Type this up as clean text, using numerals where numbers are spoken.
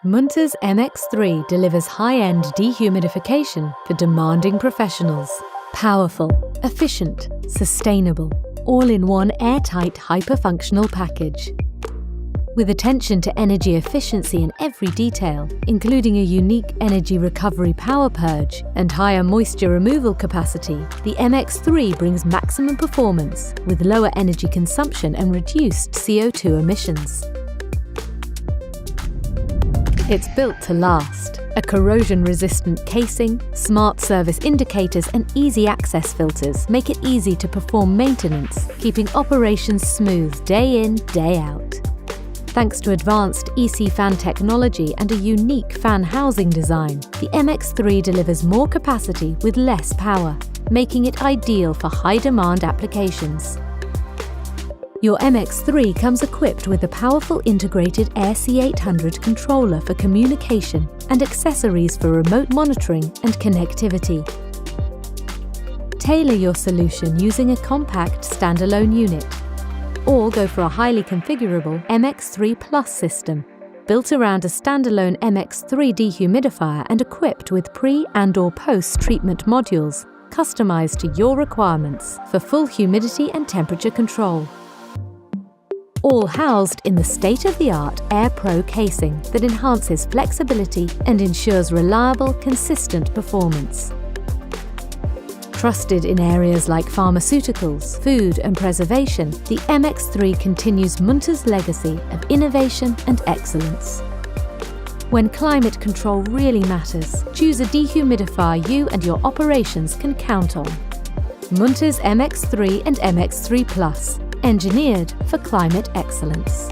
Munters MX3 delivers high-end dehumidification for demanding professionals. Powerful, efficient, sustainable, all in one airtight hyper-functional package. With attention to energy efficiency in every detail, including a unique energy recovery power purge and higher moisture removal capacity, the MX3 brings maximum performance with lower energy consumption and reduced CO2 emissions. It's built to last. A corrosion-resistant casing, smart service indicators and easy access filters make it easy to perform maintenance, keeping operations smooth day in, day out. Thanks to advanced EC fan technology and a unique fan housing design, the MX3 delivers more capacity with less power, making it ideal for high-demand applications. Your MX3 comes equipped with a powerful integrated RC800 controller for communication and accessories for remote monitoring and connectivity. Tailor your solution using a compact standalone unit, or go for a highly configurable MX3 Plus system, built around a standalone MX3 dehumidifier and equipped with pre- and/or post-treatment modules, customized to your requirements for full humidity and temperature control. All housed in the state-of-the-art AirPro casing that enhances flexibility and ensures reliable, consistent performance. Trusted in areas like pharmaceuticals, food and preservation, the MX3 continues Munters' legacy of innovation and excellence. When climate control really matters, choose a dehumidifier you and your operations can count on. Munters MX3 and MX3 Plus, engineered for climate excellence.